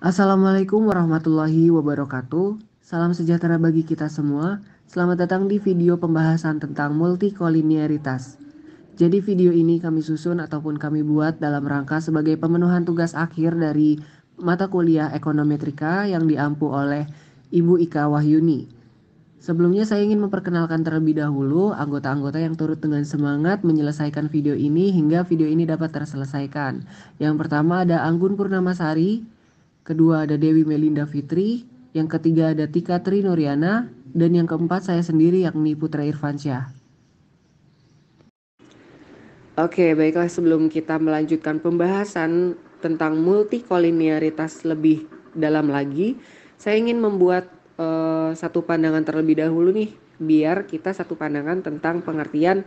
Assalamualaikum warahmatullahi wabarakatuh. Salam sejahtera bagi kita semua. Selamat datang di video pembahasan tentang multikolinearitas. Jadi video ini kami susun ataupun kami buat dalam rangka sebagai pemenuhan tugas akhir dari mata kuliah ekonometrika yang diampu oleh Ibu Ika Wahyuni. Sebelumnya saya ingin memperkenalkan terlebih dahulu anggota-anggota yang turut dengan semangat menyelesaikan video ini hingga video ini dapat terselesaikan. Yang pertama ada Anggun Purnamasari, kedua ada Dewi Melinda Fitri, yang ketiga ada Tika Tri Nuriana, dan yang keempat saya sendiri yakni Putra Irfansyah. Oke, baiklah sebelum kita melanjutkan pembahasan tentang multikolinearitas lebih dalam lagi, saya ingin membuat satu pandangan terlebih dahulu nih, biar kita satu pandangan tentang pengertian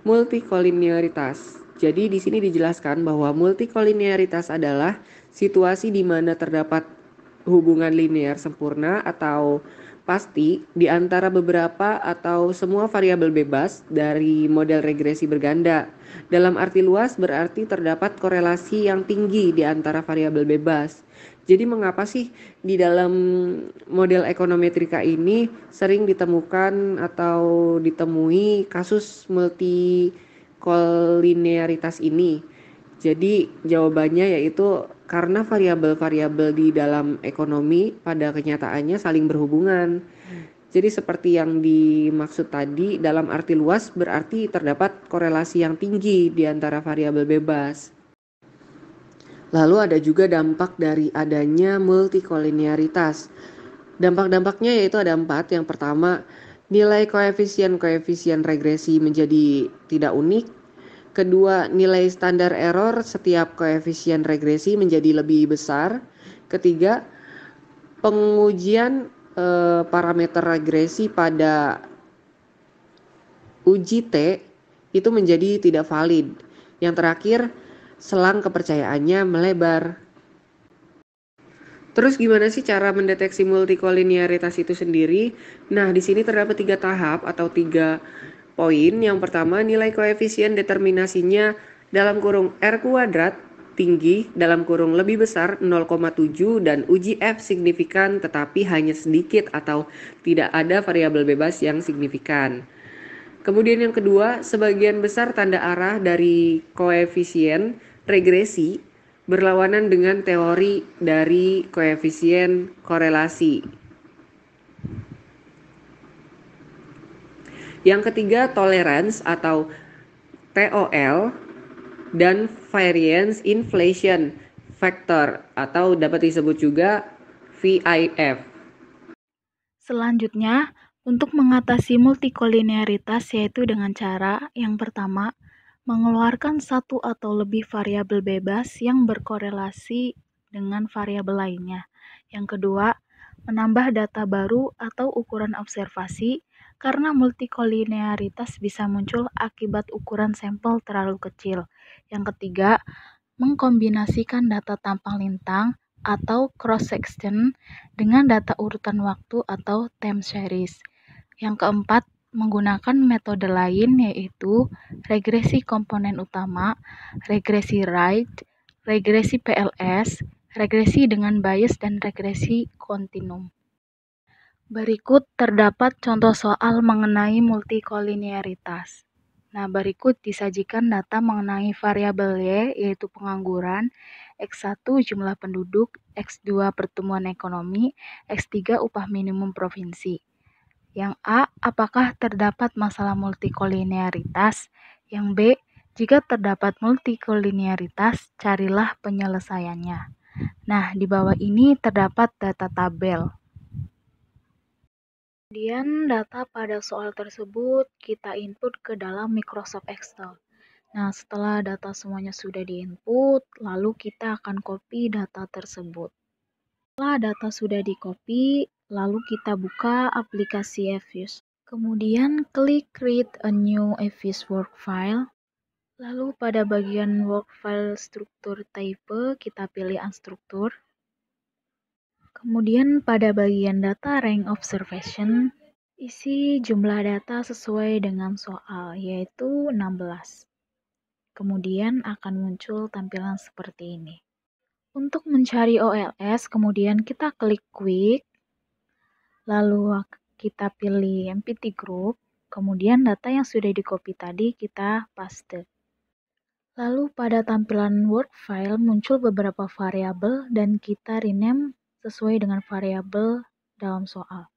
multikolinearitas. Jadi di sini dijelaskan bahwa multikolinearitas adalah situasi di mana terdapat hubungan linear sempurna atau pasti di antara beberapa atau semua variabel bebas dari model regresi berganda. Dalam arti luas berarti terdapat korelasi yang tinggi di antara variabel bebas. Jadi mengapa sih di dalam model ekonometrika ini sering ditemukan atau ditemui kasus multikolinearitas ini? Jadi jawabannya yaitu karena variabel-variabel di dalam ekonomi pada kenyataannya saling berhubungan. Jadi seperti yang dimaksud tadi dalam arti luas berarti terdapat korelasi yang tinggi di antara variabel bebas. Lalu ada juga dampak dari adanya multikolinearitas. Dampak-dampaknya yaitu ada 4. Yang pertama, nilai koefisien-koefisien regresi menjadi tidak unik. Kedua, nilai standar error setiap koefisien regresi menjadi lebih besar. Ketiga, pengujian parameter regresi pada uji T itu menjadi tidak valid. Yang terakhir, selang kepercayaannya melebar. Terus gimana sih cara mendeteksi multikolinearitas itu sendiri? Nah, di sini terdapat 3 tahap atau 3 poin. Yang pertama, nilai koefisien determinasinya dalam kurung R kuadrat tinggi dalam kurung lebih besar 0,7 dan uji F signifikan tetapi hanya sedikit atau tidak ada variabel bebas yang signifikan. Kemudian yang kedua, sebagian besar tanda arah dari koefisien regresi berlawanan dengan teori dari koefisien korelasi. Yang ketiga, tolerance atau TOL dan variance inflation factor atau dapat disebut juga VIF. Selanjutnya, untuk mengatasi multikolinearitas yaitu dengan cara yang pertama, mengeluarkan satu atau lebih variabel bebas yang berkorelasi dengan variabel lainnya. Yang kedua, menambah data baru atau ukuran observasi karena multikolinearitas bisa muncul akibat ukuran sampel terlalu kecil. Yang ketiga, mengkombinasikan data tampang lintang atau cross-section dengan data urutan waktu atau time series. Yang keempat, menggunakan metode lain yaitu regresi komponen utama, regresi Wright, regresi PLS, regresi dengan bias dan regresi kontinum. Berikut terdapat contoh soal mengenai multikolinearitas. Nah, berikut disajikan data mengenai variabel Y, yaitu pengangguran, X1 jumlah penduduk, X2 pertumbuhan ekonomi, X3 upah minimum provinsi. Yang A, apakah terdapat masalah multikolinearitas? Yang B, jika terdapat multikolinearitas, carilah penyelesaiannya. Nah, di bawah ini terdapat data tabel. Kemudian data pada soal tersebut kita input ke dalam Microsoft Excel. Nah, setelah data semuanya sudah di-input, lalu kita akan copy data tersebut. Setelah data sudah di-copy, lalu kita buka aplikasi EFIS. Kemudian klik Create a new EFIS work file. Lalu pada bagian work file struktur type, kita pilih unstructured. Kemudian pada bagian data rank observation, isi jumlah data sesuai dengan soal, yaitu 16. Kemudian akan muncul tampilan seperti ini. Untuk mencari OLS, kemudian kita klik quick, lalu kita pilih empty group, kemudian data yang sudah di-copy tadi kita paste. Lalu pada tampilan Word file muncul beberapa variabel dan kita rename sesuai dengan variabel dalam soal.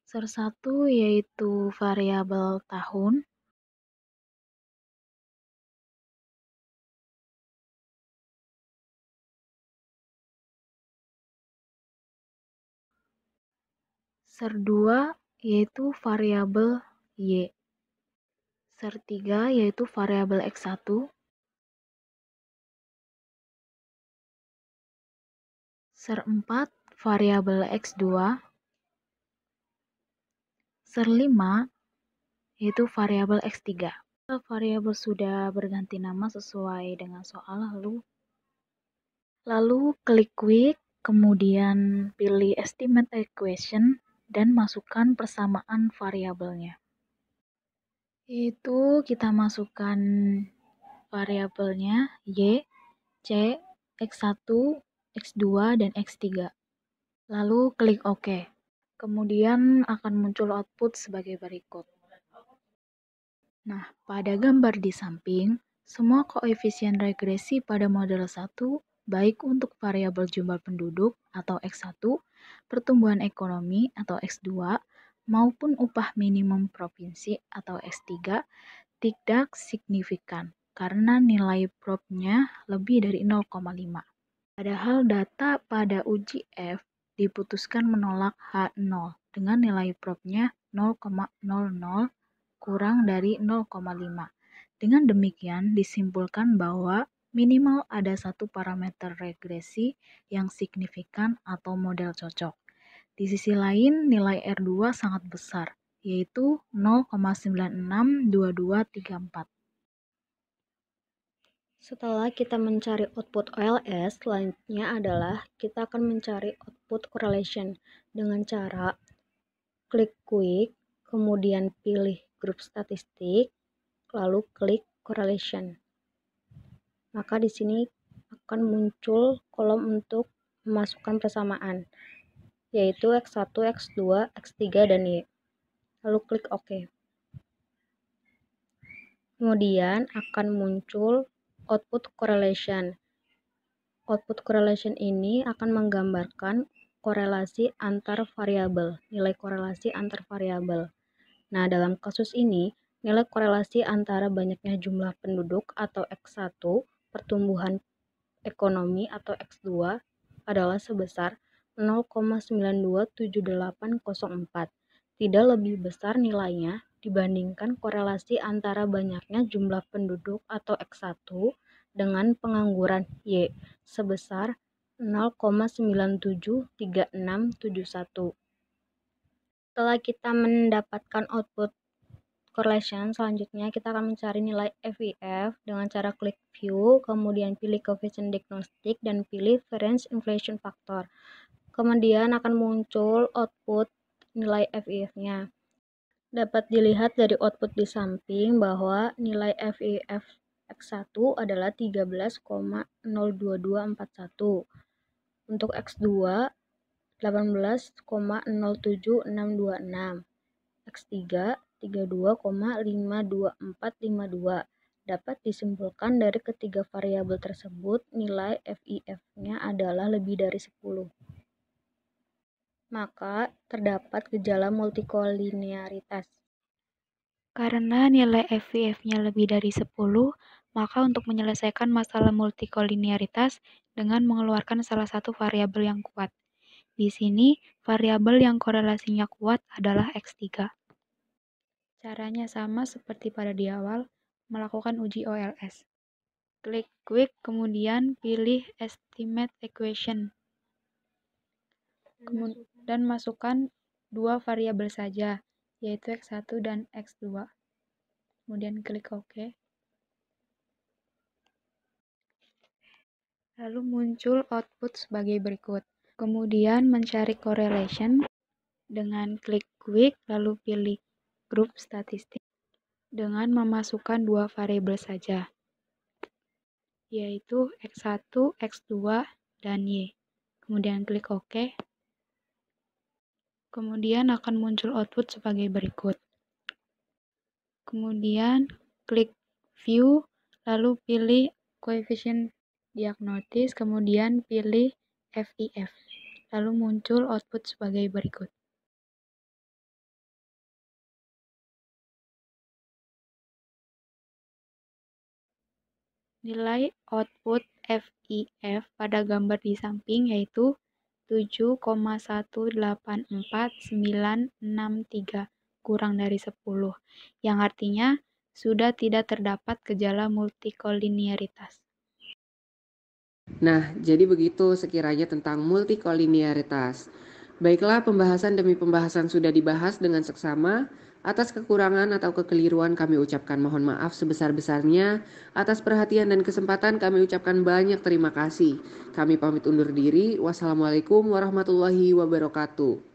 Salah satu yaitu variabel tahun, ser 2 yaitu variabel y, ser 3 yaitu variabel x1, ser 4 variabel x2, ser 5 yaitu variabel x3. Variabel sudah berganti nama sesuai dengan soal, lalu klik quick, kemudian pilih estimate equation dan masukkan persamaan variabelnya. Yaitu kita masukkan variabelnya y, c, x1, x2, dan x3. Lalu klik OK. Kemudian akan muncul output sebagai berikut. Nah, pada gambar di samping, semua koefisien regresi pada model 1, baik untuk variabel jumlah penduduk atau X1, pertumbuhan ekonomi atau X2, maupun upah minimum provinsi atau X3, tidak signifikan karena nilai prob-nya lebih dari 0,5. Padahal data pada uji F diputuskan menolak H0 dengan nilai prob-nya 0,00 kurang dari 0,5. Dengan demikian disimpulkan bahwa minimal ada satu parameter regresi yang signifikan atau model cocok. Di sisi lain, nilai R2 sangat besar, yaitu 0,962234. Setelah kita mencari output OLS, selanjutnya adalah kita akan mencari output correlation dengan cara klik quick, kemudian pilih grup statistik, lalu klik correlation. Maka di sini akan muncul kolom untuk memasukkan persamaan, yaitu X1, X2, X3, dan Y. Lalu klik OK. Kemudian akan muncul output correlation. Output correlation ini akan menggambarkan korelasi antar variabel, nilai korelasi antar variabel. Nah, dalam kasus ini, nilai korelasi antara banyaknya jumlah penduduk atau X1, pertumbuhan ekonomi atau X2 adalah sebesar 0,927804. Tidak lebih besar nilainya dibandingkan korelasi antara banyaknya jumlah penduduk atau X1 dengan pengangguran Y sebesar 0,973671. Setelah kita mendapatkan output correlation, selanjutnya kita akan mencari nilai FIF dengan cara klik view, kemudian pilih coefficient diagnostic dan pilih variance inflation factor. Kemudian akan muncul output nilai FIF-nya. Dapat dilihat dari output di samping bahwa nilai FIF X1 adalah 13,02241. Untuk X2 18,07626. X3 32,52452. Dapat disimpulkan dari ketiga variabel tersebut nilai FIF-nya adalah lebih dari 10. Maka terdapat gejala multikolinearitas. Karena nilai FIF-nya lebih dari 10, maka untuk menyelesaikan masalah multikolinearitas dengan mengeluarkan salah satu variabel yang kuat. Di sini, variabel yang korelasinya kuat adalah X3. Caranya sama seperti pada di awal, melakukan uji OLS. Klik quick, kemudian pilih estimate equation. Dan masukkan dua variabel saja, yaitu X1 dan X2. Kemudian klik OK. Lalu muncul output sebagai berikut. Kemudian mencari correlation dengan klik quick, lalu pilih grup statistik dengan memasukkan dua variabel saja. yaitu X1, X2, dan Y. Kemudian klik OK. Kemudian akan muncul output sebagai berikut. Kemudian klik View, lalu pilih Coefficient Diagnosis, kemudian pilih FIF. Lalu muncul output sebagai berikut. Nilai output FIF pada gambar di samping yaitu 7,184,963 kurang dari 10, yang artinya sudah tidak terdapat gejala multikolinearitas. Nah, jadi begitu sekiranya tentang multikolinearitas. Baiklah, pembahasan demi pembahasan sudah dibahas dengan seksama. Atas kekurangan atau kekeliruan kami ucapkan mohon maaf sebesar-besarnya. Atas perhatian dan kesempatan kami ucapkan banyak terima kasih. Kami pamit undur diri. Wassalamualaikum warahmatullahi wabarakatuh.